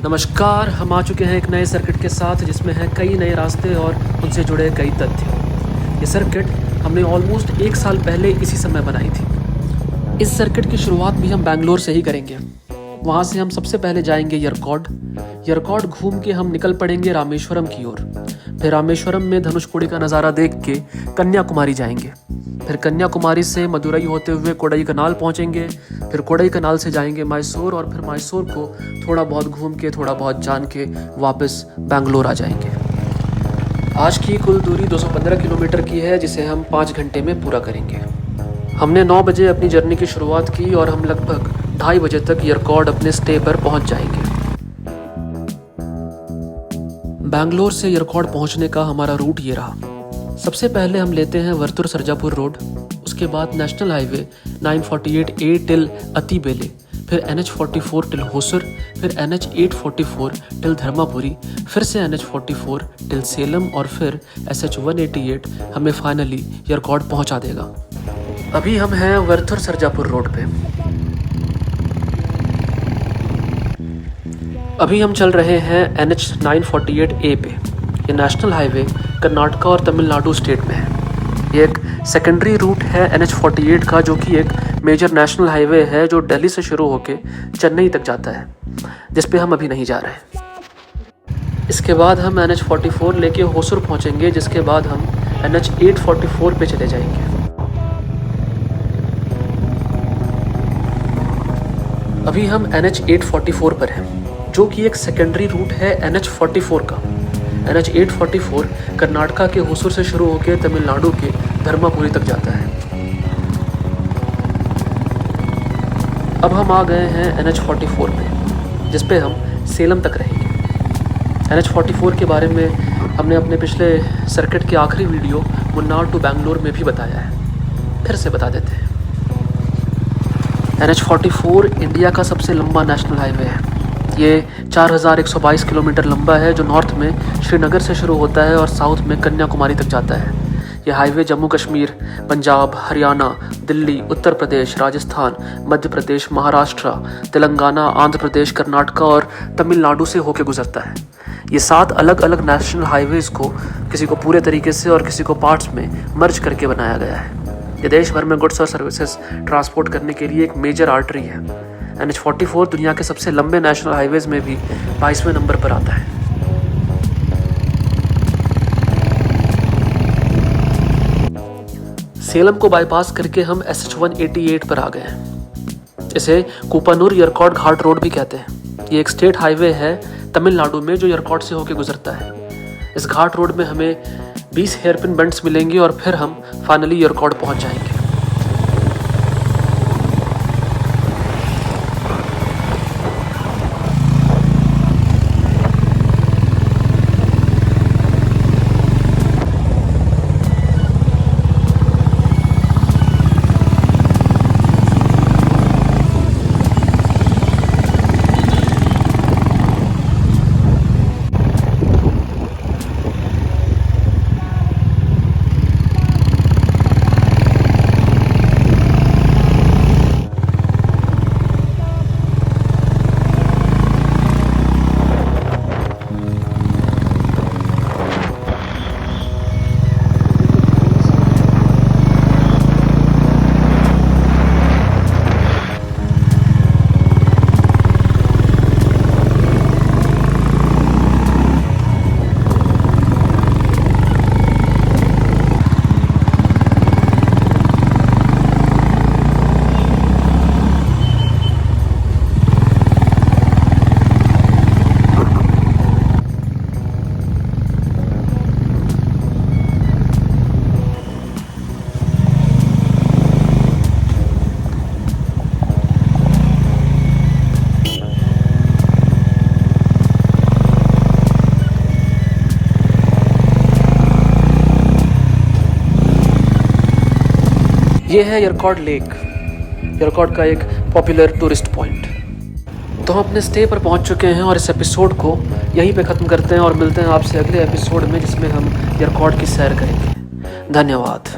नमस्कार, हम आ चुके हैं एक नए सर्किट के साथ जिसमें हैं कई नए रास्ते और उनसे जुड़े कई तथ्य। ये सर्किट हमने ऑलमोस्ट 1 साल पहले इसी समय बनाई थी। इस सर्किट की शुरुआत भी हम बैंगलोर से ही करेंगे। वहाँ से हम सबसे पहले जाएंगे यरकॉड घूम के हम निकल पड़ेंगे रामेश्वरम की ओर। फिर रामेश्वरम में धनुषकोडी का नज़ारा देख के कन्याकुमारी जाएंगे। फिर कन्याकुमारी से मदुरई होते हुए कोडई कनाल पहुंचेंगे। फिर कोडई कनाल से जाएंगे मैसूर और फिर मैसूर को थोड़ा बहुत घूम के थोड़ा बहुत जान के वापस बैंगलोर आ जाएंगे। आज की कुल दूरी 215 किलोमीटर की है जिसे हम 5 घंटे में पूरा करेंगे। हमने 9 बजे अपनी जर्नी की शुरुआत की और हम लगभग 2:30 बजे तक यरकॉड अपने स्टे पर पहुंच जाएंगे। बैंगलोर से यरकॉड पहुंचने का हमारा रूट ये रहा। सबसे पहले हम लेते हैं वर्तुर सरजापुर रोड, उसके बाद नेशनल हाईवे 948A टिल अतिबेले, फिर NH44 टिल होसुर, फिर NH844 टिल धर्मापुरी, फिर से NH44 टिल सेलम और फिर SH188 हमें फाइनली यरकॉड पहुंचा देगा। अभी हम हैं वर्तुर सरजापुर रोड पे। अभी हम चल रहे हैं NH948A पे। ये नेशनल हाईवे कर्नाटका और तमिलनाडु स्टेट में है। ये एक सेकेंडरी रूट है NH48 का, जो कि एक मेजर नेशनल हाईवे है जो दिल्ली से शुरू होके चेन्नई तक जाता है, जिस पे हम अभी नहीं जा रहे। इसके बाद हम NH44 लेके होसुर पहुंचेंगे, जिसके बाद हम NH844 पे चले जाएंगे। अभी हम NH844 पर हैं, जो कि एक सेकेंडरी रूट है NH44 का। NH844 कर्नाटका के होसुर से शुरू होकर तमिलनाडु के धर्मापुरी तक जाता है। अब हम आ गए हैं NH44 पे, जिस पे हम सेलम तक रहेंगे। NH44 के बारे में हमने अपने पिछले सर्किट के आखिरी वीडियो मुन्नार टू बैंगलोर में भी बताया है, फिर से बता देते हैं। NH44 इंडिया का सबसे लंबा नेशनल हाईवे है। ये 4122 किलोमीटर लंबा है, जो नॉर्थ में श्रीनगर से शुरू होता है और साउथ में कन्याकुमारी तक जाता है। यह हाईवे जम्मू कश्मीर, पंजाब, हरियाणा, दिल्ली, उत्तर प्रदेश, राजस्थान, मध्य प्रदेश, महाराष्ट्र, तेलंगाना, आंध्र प्रदेश, कर्नाटका और तमिलनाडु से होकर गुजरता है। ये 7 अलग अलग नेशनल हाईवेज़ को किसी को पूरे तरीके से और किसी को पार्ट्स में मर्ज करके बनाया गया है। ये देश भर में गुड्स और सर्विसेज ट्रांसपोर्ट करने के लिए एक मेजर आर्टरी है। NH44 दुनिया के सबसे लंबे नेशनल हाईवेज में भी 22वें नंबर पर आता है। सेलम को बाईपास करके हम SH188 पर आ गए हैं। इसे कुपानूर यरकॉड घाट रोड भी कहते हैं। ये एक स्टेट हाईवे है तमिलनाडु में, जो यरकॉड से होकर गुजरता है। इस घाट रोड में हमें 20 हेयरपिन बेंड्स मिलेंगे और फिर हम फाइनली यरकॉड पहुंच जाएंगे। ये है यरकॉड लेक, यरकॉड का एक पॉपुलर टूरिस्ट पॉइंट। तो हम अपने स्टे पर पहुंच चुके हैं और इस एपिसोड को यहीं पे ख़त्म करते हैं और मिलते हैं आपसे अगले एपिसोड में, जिसमें हम यरकॉड की सैर करेंगे। धन्यवाद।